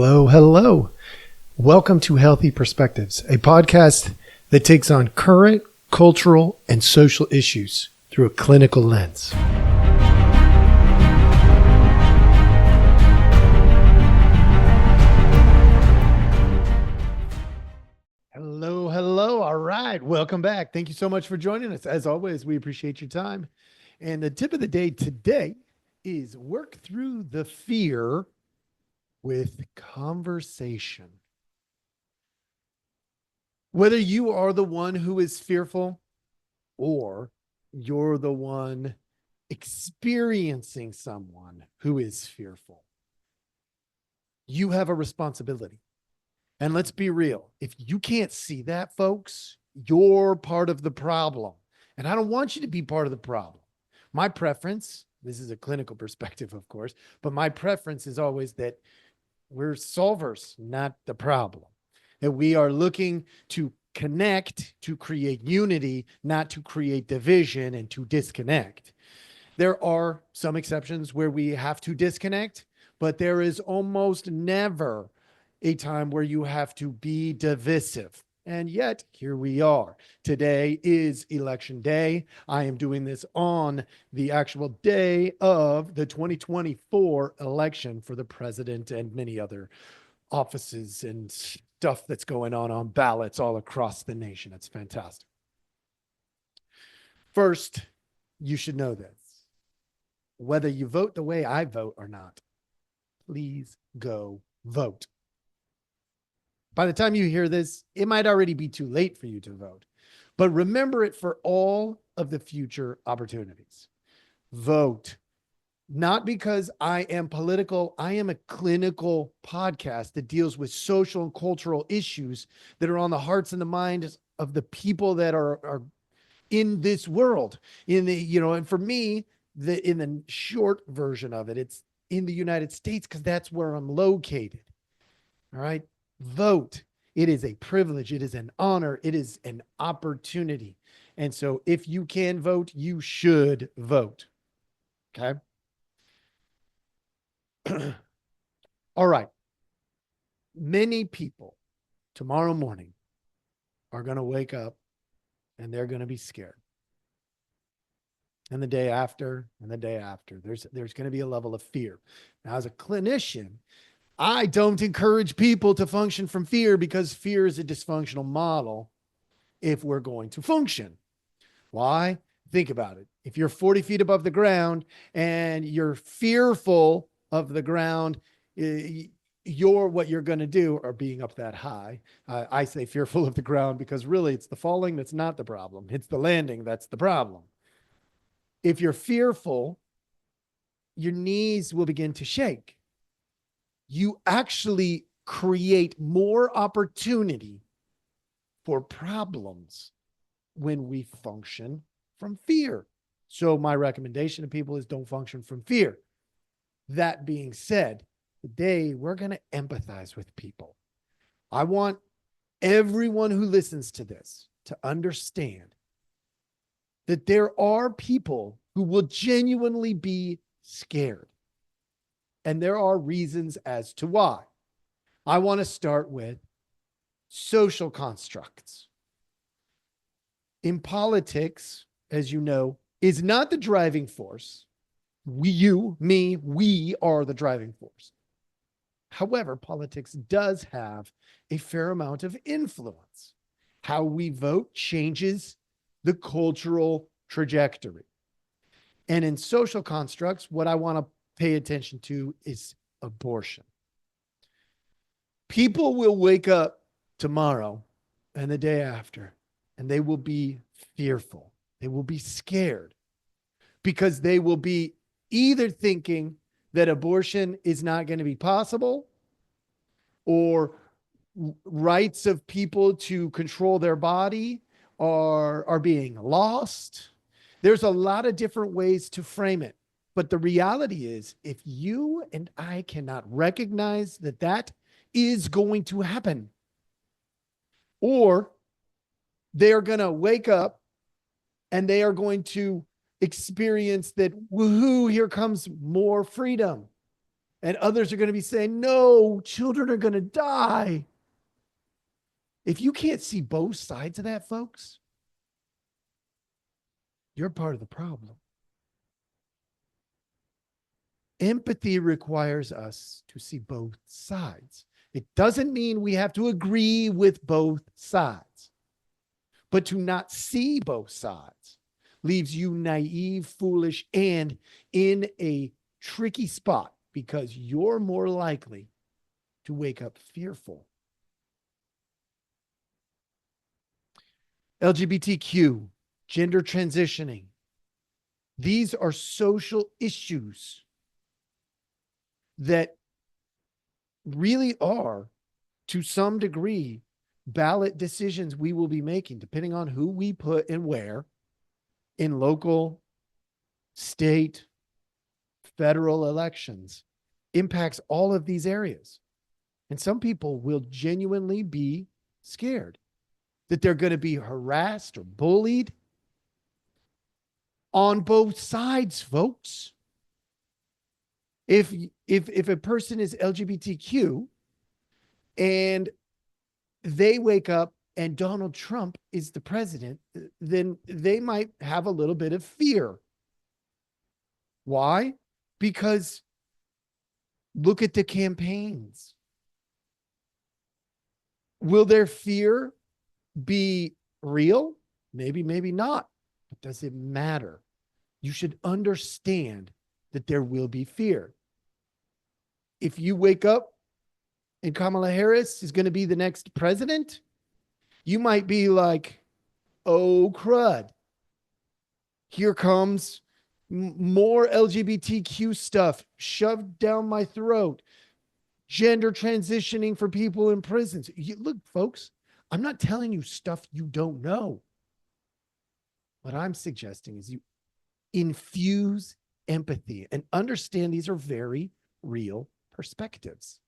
Hello, hello. Welcome to Healthy Perspectives, a podcast that takes on current cultural and social issues through a clinical lens. Hello, hello. All right. Welcome back. Thank you so much for joining us. As always, we appreciate your time. And the tip of the day today is work through the fear with conversation. Whether you are the one who is fearful or you're the one experiencing someone who is fearful, you have a responsibility. And let's be real. If you can't see that, folks, you're part of the problem. And I don't want you to be part of the problem. My preference, this is a clinical perspective, of course, but my preference is always that we're solvers, not the problem. That we are looking to connect, to create unity, not to create division and to disconnect. There are some exceptions where we have to disconnect, but there is almost never a time where you have to be divisive. And yet, here we are. Today is election day. I am doing this on the actual day of the 2024 election for the president and many other offices and stuff that's going on ballots all across the nation. It's fantastic. First, you should know this. Whether you vote the way I vote or not, please go vote. By the time you hear this, it might already be too late for you to vote, but remember it for all of the future opportunities. Vote. Not because I am political. I am a clinical podcast that deals with social and cultural issues that are on the hearts and the minds of the people that are in this world. And for me, in the short version of it, it's in the United States because that's where I'm located. All right. Vote. It is a privilege. It is an honor. It is an opportunity. And so if you can vote, you should vote. Okay. All right. Many people tomorrow morning are going to wake up and they're going to be scared. And the day after, there's going to be a level of fear. Now, as a clinician, I don't encourage people to function from fear because fear is a dysfunctional model if we're going to function. Why? Think about it. If you're 40 feet above the ground and you're fearful of the ground, what you're going to do, or being up that high, I say fearful of the ground because really it's the falling that's not the problem. It's the landing that's the problem. If you're fearful, your knees will begin to shake. You actually create more opportunity for problems when we function from fear. So my recommendation to people is don't function from fear. That being said, today we're going to empathize with people. I want everyone who listens to this to understand that there are people who will genuinely be scared. And there are reasons as to why. I want to start with social constructs. In politics, as you know, is not the driving force. We are the driving force. However, politics does have a fair amount of influence. How we vote changes the cultural trajectory. And in social constructs, what I want to pay attention to is abortion. People will wake up tomorrow and the day after, and they will be fearful. They will be scared because they will be either thinking that abortion is not going to be possible, or rights of people to control their body are being lost. There's a lot of different ways to frame it. But the reality is, if you and I cannot recognize that that is going to happen, or they're going to wake up and they are going to experience that, woohoo, here comes more freedom. And others are going to be saying, no, children are going to die. If you can't see both sides of that, folks, you're part of the problem. Empathy requires us to see both sides. It doesn't mean we have to agree with both sides, but to not see both sides leaves you naive, foolish, and in a tricky spot because you're more likely to wake up fearful. LGBTQ, gender transitioning. These are social issues that really are, to some degree, ballot decisions we will be making, depending on who we put and where in local, state, federal elections, impacts all of these areas. And some people will genuinely be scared that they're going to be harassed or bullied on both sides, folks. If a person is LGBTQ and they wake up and Donald Trump is the president, then they might have a little bit of fear. Why? Because look at the campaigns. Will their fear be real? Maybe, maybe not. But does it matter? You should understand that there will be fear. If you wake up and Kamala Harris is going to be the next president, you might be like, oh, crud. Here comes more LGBTQ stuff shoved down my throat. Gender transitioning for people in prisons. Look, folks, I'm not telling you stuff you don't know. What I'm suggesting is you infuse empathy and understand these are very real perspectives.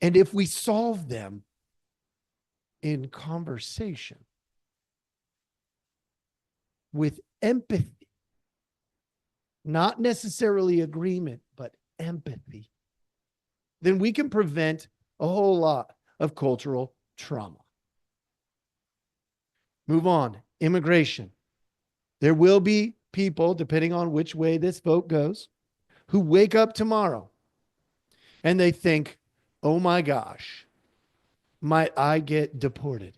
And if we solve them in conversation with empathy, not necessarily agreement, but empathy, then we can prevent a whole lot of cultural trauma. Move on. Immigration. There will be people, depending on which way this vote goes, who wake up tomorrow and they think, oh my gosh, might I get deported?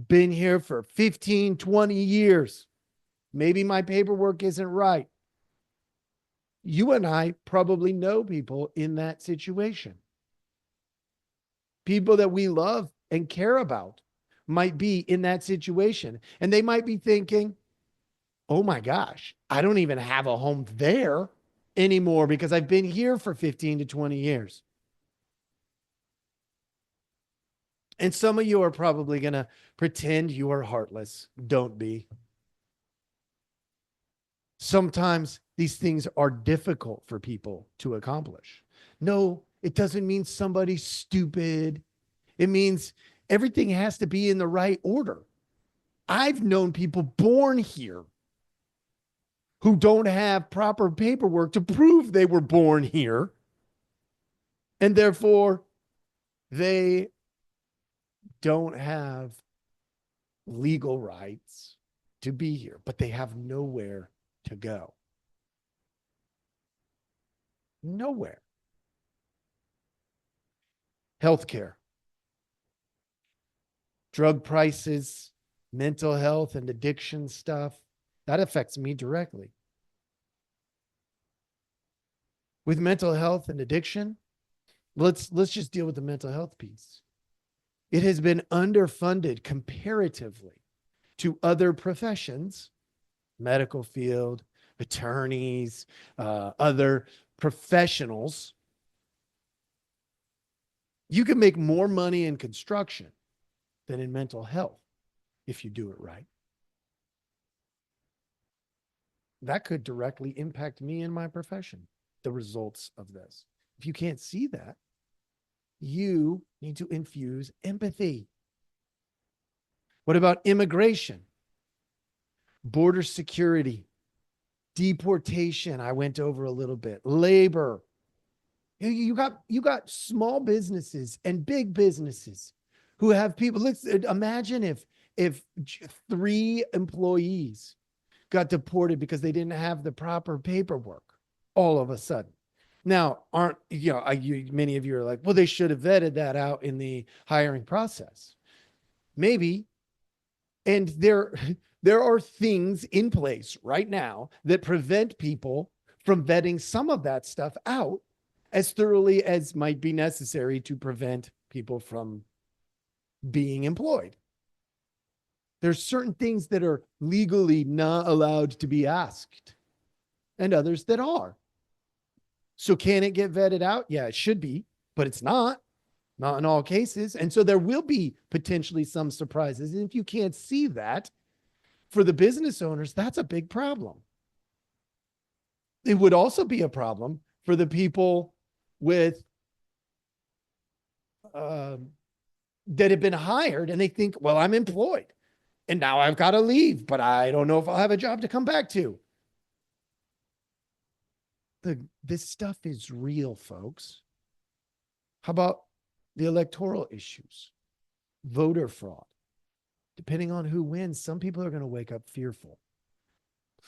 Been here for 15, 20 years. Maybe my paperwork isn't right. You and I probably know people in that situation. People that we love and care about might be in that situation. And they might be thinking, oh my gosh, I don't even have a home there anymore because I've been here for 15 to 20 years. And some of you are probably going to pretend you are heartless. Don't be. Sometimes these things are difficult for people to accomplish. No, it doesn't mean somebody's stupid. It means everything has to be in the right order. I've known people born here who don't have proper paperwork to prove they were born here. And therefore, they don't have legal rights to be here, but they have nowhere to go. Nowhere. Healthcare, drug prices, mental health and addiction stuff, that affects me directly. With mental health and addiction, let's just deal with the mental health piece. It has been underfunded comparatively to other professions, medical field, attorneys, other professionals. You can make more money in construction than in mental health if you do it right. That could directly impact me in my profession, the results of this. If you can't see that, you need to infuse empathy. What about immigration? Border security. Deportation, I went over a little bit. Labor. You got small businesses and big businesses who have people. Let's imagine if 3 employees got deported because they didn't have the proper paperwork all of a sudden. Now, aren't many of you are like, well, they should have vetted that out in the hiring process. Maybe. And there are things in place right now that prevent people from vetting some of that stuff out as thoroughly as might be necessary to prevent people from being employed. There's certain things that are legally not allowed to be asked, and others that are. So can it get vetted out? Yeah, it should be, but it's not in all cases. And so there will be potentially some surprises. And if you can't see that, for the business owners, that's a big problem. It would also be a problem for the people with that have been hired and they think, well, I'm employed and now I've got to leave, but I don't know if I'll have a job to come back to. This stuff is real, folks. How about the electoral issues? Voter fraud. Depending on who wins, some people are going to wake up fearful.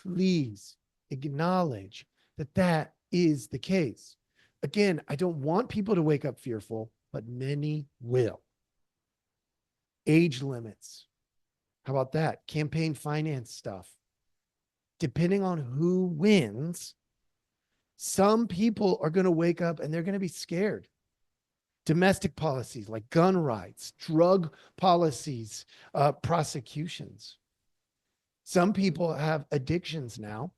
Please acknowledge that that is the case. Again, I don't want people to wake up fearful, but many will. Age limits. How about that? Campaign finance stuff. Depending on who wins, some people are going to wake up and they're going to be scared. Domestic policies like gun rights, drug policies, prosecutions. Some people have addictions now,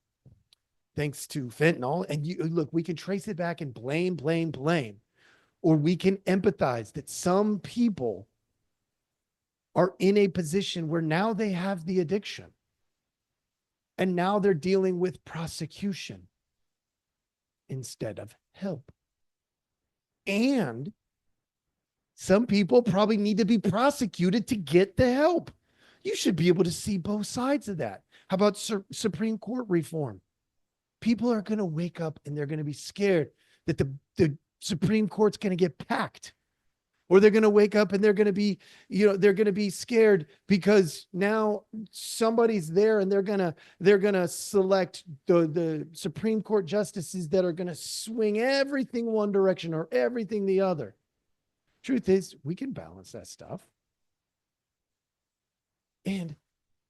thanks to fentanyl. And look, we can trace it back and blame. Or we can empathize that some people are in a position where now they have the addiction. And now they're dealing with prosecution instead of help. And some people probably need to be prosecuted to get the help. You should be able to see both sides of that. How about Supreme Court reform? People are going to wake up and they're going to be scared that the Supreme Court's going to get packed. Or they're going to wake up and they're going to be, they're going to be scared because now somebody's there and they're going to select the Supreme Court justices that are going to swing everything one direction or everything the other. Truth is, we can balance that stuff. And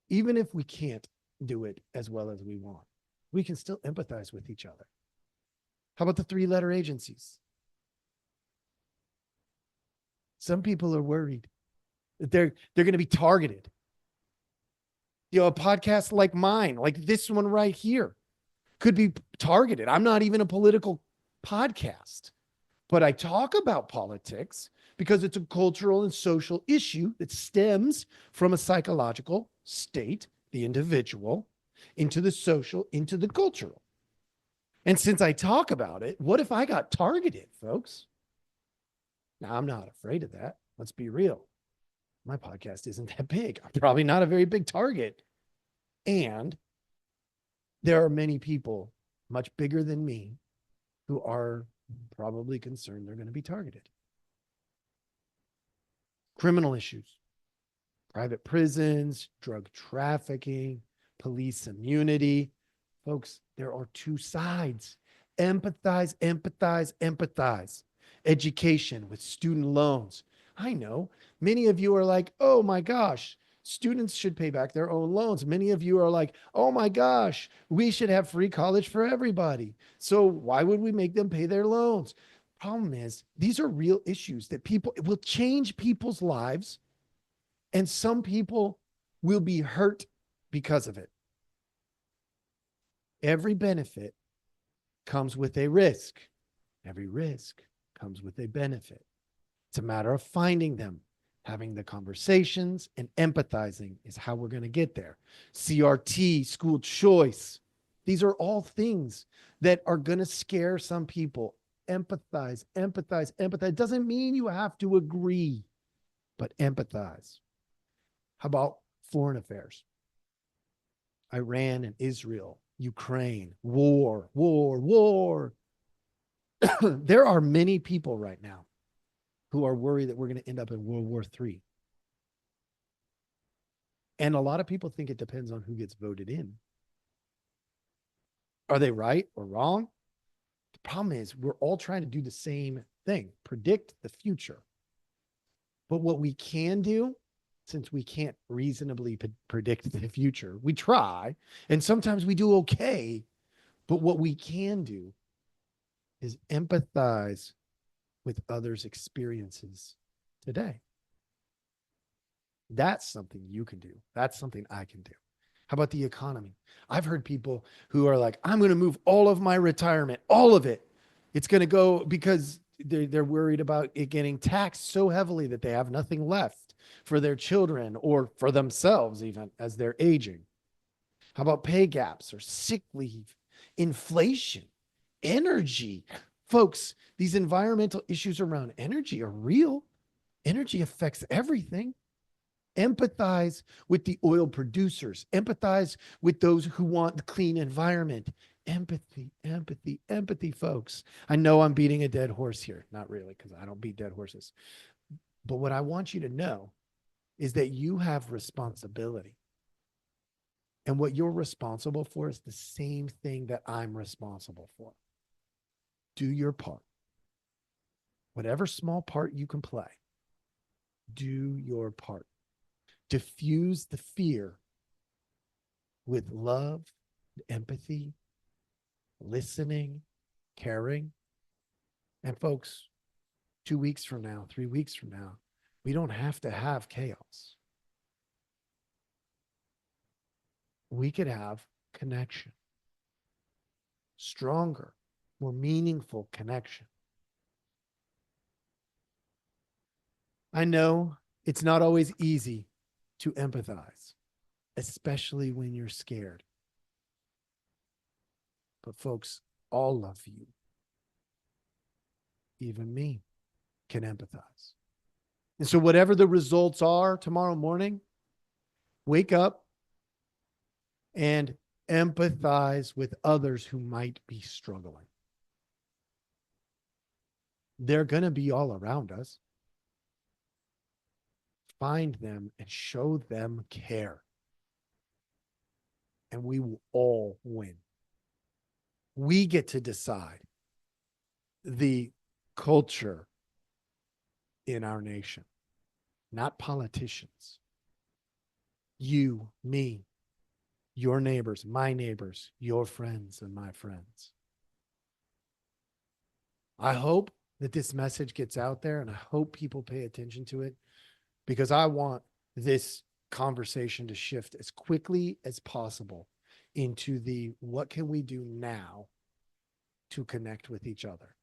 even if we can't do it as well as we want, we can still empathize with each other. How about the 3-letter agencies? Some people are worried that they're going to be targeted. A podcast like mine, like this one right here, could be targeted. I'm not even a political podcast, but I talk about politics because it's a cultural and social issue that stems from a psychological state, the individual, into the social, into the cultural. And since I talk about it, what if I got targeted, folks? Now, I'm not afraid of that. Let's be real. My podcast isn't that big. I'm probably not a very big target. And there are many people much bigger than me who are probably concerned they're going to be targeted. Criminal issues, private prisons, drug trafficking, police immunity. Folks, there are 2 sides. Empathize. Education with student loans. I know many of you are like, oh my gosh, students should pay back their own loans. Many of you are like, oh my gosh, we should have free college for everybody. So why would we make them pay their loans? Problem is, these are real issues that it will change people's lives, and some people will be hurt because of it. Every benefit comes with a risk. Every risk comes with a benefit. It's a matter of finding them, having the conversations, and empathizing is how we're going to get there. CRT, school choice. These are all things that are going to scare some people. Empathize. It doesn't mean you have to agree, but empathize. How about foreign affairs? Iran and Israel Ukraine, war, war, war. There are many people right now who are worried that we're going to end up in World War III. And a lot of people think it depends on who gets voted in. Are they right or wrong? The problem is we're all trying to do the same thing, predict the future. But what we can do, since we can't reasonably predict the future, we try, and sometimes we do okay. But what we can do is empathize with others' experiences today. That's something you can do. That's something I can do. How about the economy? I've heard people who are like, I'm going to move all of my retirement, all of it. It's going to go because they're worried about it getting taxed so heavily that they have nothing left for their children or for themselves, even as they're aging. How about pay gaps or sick leave, inflation, energy? Folks, these environmental issues around energy are real. Energy affects everything. Empathize with the oil producers. Empathize with those who want the clean environment. Empathy, empathy, empathy, folks. I know I'm beating a dead horse here. Not really, because I don't beat dead horses. But what I want you to know is that you have responsibility. And what you're responsible for is the same thing that I'm responsible for. Do your part. Whatever small part you can play, do your part. Diffuse the fear with love, empathy, listening, caring. And folks, 2 weeks from now, 3 weeks from now, we don't have to have chaos. We could have connection, stronger, more meaningful connection. I know it's not always easy to empathize, especially when you're scared. But folks, all of you, even me, can empathize. And so whatever the results are tomorrow morning, wake up and empathize with others who might be struggling. They're going to be all around us. Find them and show them care. And we will all win. We get to decide the culture in our nation, not politicians. You, me, your neighbors, your friends, and my friends. I hope that this message gets out there, and I hope people pay attention to it, because I want this conversation to shift as quickly as possible into the what can we do now to connect with each other,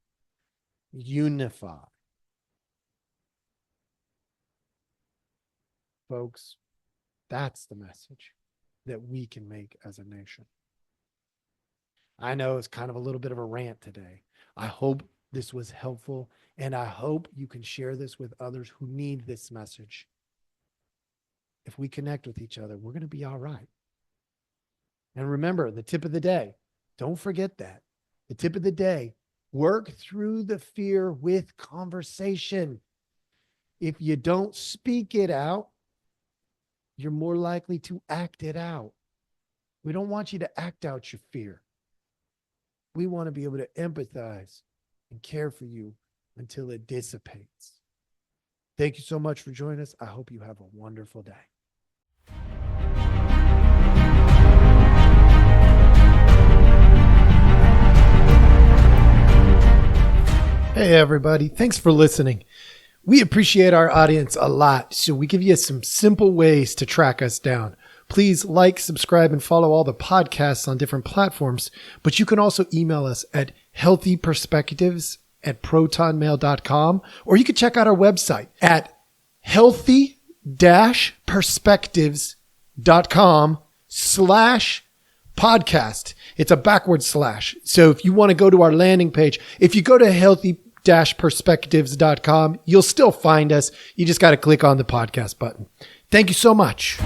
unify. Folks, that's the message that we can make as a nation. I know it's kind of a little bit of a rant today. I hope this was helpful, and I hope you can share this with others who need this message. If we connect with each other, we're going to be all right. And remember, the tip of the day, don't forget that. The tip of the day, work through the fear with conversation. If you don't speak it out, you're more likely to act it out. We don't want you to act out your fear. We want to be able to empathize and care for you until it dissipates. Thank you so much for joining us. I hope you have a wonderful day. Hey, everybody. Thanks for listening. We appreciate our audience a lot, so we give you some simple ways to track us down. Please like, subscribe, and follow all the podcasts on different platforms, but you can also email us at healthyperspectives@protonmail.com, or you can check out our website at healthy-perspectives.com/podcast. It's a backward slash. So if you want to go to our landing page, if you go to healthy-perspectives.com, you'll still find us. You just got to click on the podcast button. Thank you so much.